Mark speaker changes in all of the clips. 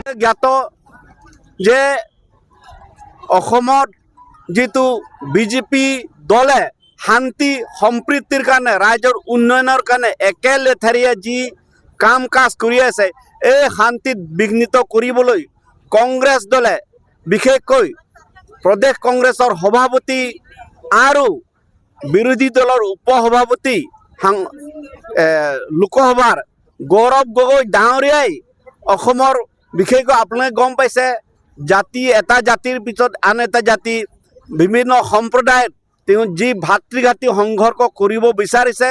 Speaker 1: জ্ঞাত যে অসমত যেটো বিজেপি দলে শান্তি সম্প্ৰীতিৰ কাৰণে ৰাজ্যৰ উন্নয়নৰ কাৰণে একেলেঠাৰিয়ে যি কাম কাজ কৰি আছে এই শান্তিত বিঘ্নিত কৰিবলৈ কংগ্ৰেছ দলে বিশেষকৈ প্ৰদেশ কংগ্ৰেছৰ সভাপতি আৰু বিৰোধী দলৰ উপসভাপতি লোকসভাৰ গৌৰৱ গগৈ ডাঙৰীয়াই অসমৰ বিশেষকৈ আপোনালোকে গম পাইছে জাতি এটা জাতিৰ পিছত আন এটা জাতি বিভিন্ন সম্প্ৰদায়ত তেওঁ যি ভাতৃঘাতী সংঘৰ্ষ কৰিব বিচাৰিছে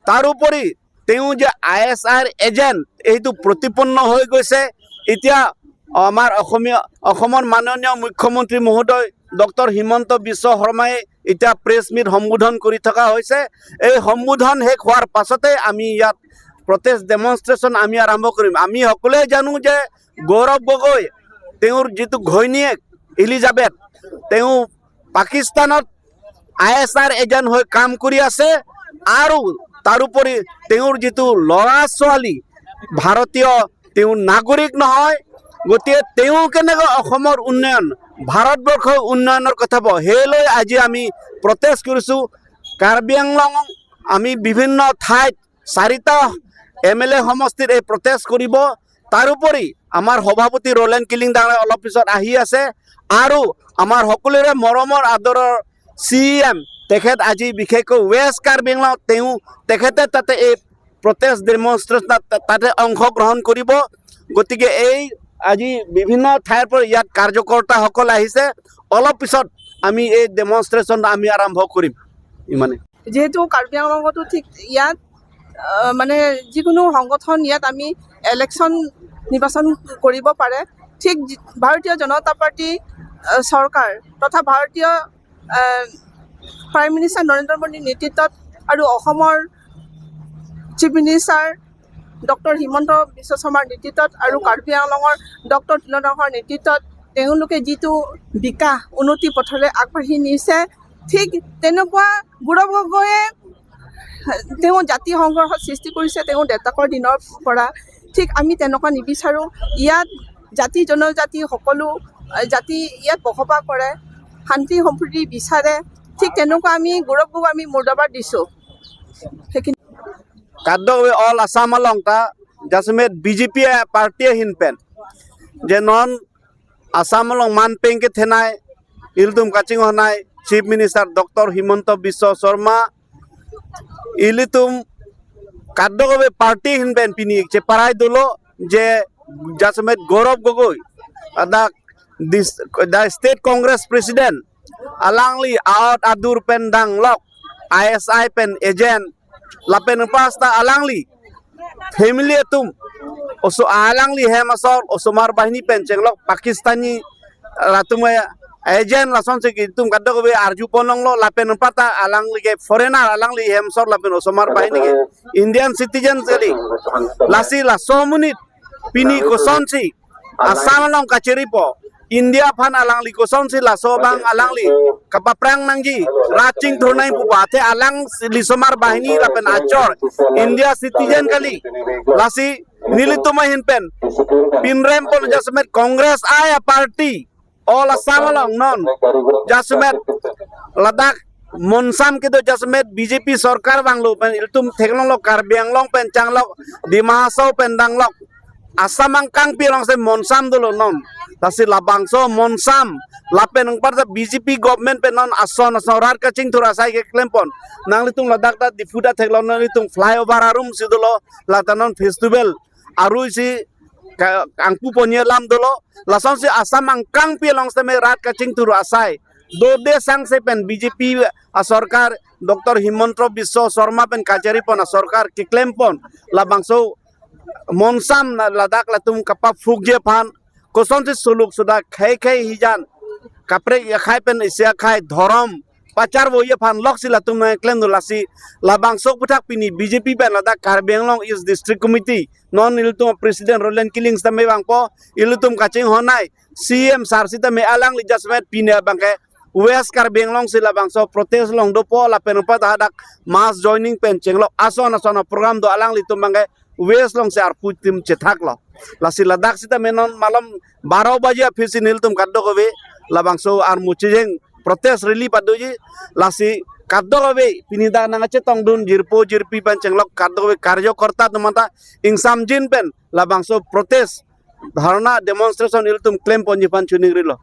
Speaker 1: তাৰোপৰি তেওঁ যে ISR এজেণ্ট এইটো প্ৰতিপন্ন হৈ গৈছে এতিয়া আমাৰ অসমৰ মাননীয় মুখ্যমন্ত্ৰী মহোদয় ডক্টৰ হিমন্ত বিশ্ব শৰ্মাই এতিয়া প্ৰেছ মিট সম্বোধন কৰি থকা হৈছে এই সম্বোধন শেষ হোৱাৰ পাছতে আমি ইয়াত প্ৰটেষ্ট ডেমনষ্ট্ৰেশ্যন আমি আৰম্ভ কৰিম আমি সকলোৱে জানো যে গৌৰৱ গগৈ তেওঁৰ যিটো ঘৈণীয়েক এলিজাবেথ তেওঁ পাকিস্তানত ISR এজেণ্ট হৈ কাম কৰি আছে আৰু তাৰোপৰি তেওঁৰ যিটো ল'ৰা ছোৱালী ভাৰতীয় তেওঁ নাগৰিক নহয় গতিকে তেওঁ কেনেকৈ অসমৰ উন্নয়ন ভাৰতবৰ্ষৰ উন্নয়নৰ কথা সেইলৈ আজি আমি প্ৰটেষ্ট কৰিছোঁ কাৰ্বি আংলং আমি বিভিন্ন ঠাইত 4টা MLA সমষ্টিত এই প্ৰটেষ্ট কৰিব তাৰোপৰি আমাৰ সভাপতি ৰোলেণ্ড কিলিং ডাঙৰ অলপ পিছত আহি আছে আৰু আমাৰ সকলোৰে মৰমৰ আদৰৰ CM তেখেত আজি বিশেষকৈ ৱেষ্ট কাৰ্বি আংলং তেখেতে তাতে এই প্ৰটেষ্ট ডেমনষ্ট্ৰেশ্যন তাতে অংশগ্ৰহণ কৰিব গতিকে এই আজি বিভিন্ন ঠাইৰ পৰা ইয়াত কাৰ্যকৰ্তাসকল আহিছে অলপ পিছত আমি এই ডেমনষ্ট্ৰেশ্যন আমি আৰম্ভ কৰিম ইমানে
Speaker 2: যেহেতু কাৰ্বি আংলঙতো ঠিক ইয়াত মানে যিকোনো সংগঠন ইয়াত আমি ইলেকশ্যন নিৰ্বাচন কৰিব পাৰে ঠিক ভাৰতীয় জনতা পাৰ্টি চৰকাৰ তথা ভাৰতীয় প্ৰাইম মিনিষ্টাৰ নৰেন্দ্ৰ মোদীৰ নেতৃত্বত আৰু অসমৰ chief minister doctor Himanta Biswa শৰ্মাৰ নেতৃত্বত আৰু কাৰ্বি আংলঙৰ ডক্টৰ তিলকদাঙৰ নেতৃত্বত তেওঁলোকে যিটো বিকাশ উন্নতি পথলৈ আগবাঢ়ি নিছে ঠিক তেনেকুৱা গৌৰৱ গগৈয়ে তেওঁ জাতি সংঘৰ্ষৰ সৃষ্টি কৰিছে তেওঁ দেউতাকৰ দিনৰ পৰা ঠিক আমি তেনেকুৱা নিবিচাৰোঁ ইয়াত জাতি জনজাতি সকলো জাতি ইয়াত বসবাস কৰে শান্তি সম্প্ৰীতি বিচাৰে ঠিক তেনেকুৱা আমি গৌৰৱ গগৈ আমি মুৰ্দাবাদ দিছোঁ সেইখিনি
Speaker 1: Kadang all Assam along ta jasmet BJP party hinpen je non Assam along man pengke thenai iltum kaching honai Chief Minister Dr. Himanta Biswa Sharma ilitum kadang party hinpen pini je parai dulu je jasmet Gaurav Gogoi ada the State Congress President alangli out adur pendang lok ISI pen agent lapen pasta alangli family tum oso alangli he masor osomar bahini pencenglok Pakistani ratumay agent lason se tum kaddo be arju ponong lo lapen pata alangli ke foreigner alangli he masor lapen osomar bahini ke Indian citizen seli lasi la so minute pini kosonsi asam long kacheripo India fan alangli kosonsi la sobang alangli kapaprang nangji racing thonai pupate alang lisomar bahini lapen acor India citizen kali lasi nilituma hinpen pinrem pon jasmet Congress aya party all Assam along non jasmet Ladakh Monsam kito jasmet BJP sarkar banglo pen iltum theklong lo Karbi Anglong pen changlok Dimahasau pen danglok Assam angkang pilong se Monsam dulu non tasi labangso Monsam lapen parta BJP government pen non ason sorar kacing turasai ke klempon nang litung Ladakh da difuda theklong non litung flyover arum sidulo latanon festival aru si angpu ponye lam dulu lason si Assam angkang pilong se me rat kacing turasai dode sang se pen BJP sarkar Dr. Himanta Biswa Sharma pen kachari pon sarkar ke klempon labangso Monsam Ladakh latum kapap fugje pan koson se suluk suda khai hijan kapre ya khai pen isya khai dhorom pacar bo ye pan lok sila tum klem lasi labang sok putak pini BJP pen Ladakh Karbi Anglong is district committee non iltum president Roland Killings tame bangpo iltum kaching honai CM sarsita me alang li jasmet pine bangke West Karbi Anglong sila bangso protest long do po la pen pat hadak mass joining pen chenglok ason program do alang li tum bangke West long se arputim chethak lo lasi ladak sita menon malam 12 baje fisi nil tum kaddo kobe labang so ar mucijeng protes rili padoji lasi kaddo kobe pinida nangache tongdun jirpo jirpi pancenglok kaddo kobe karyakarta tumata ingsam jin pen labang so protes dharna demonstration iltum claim ponjipan chuning rilo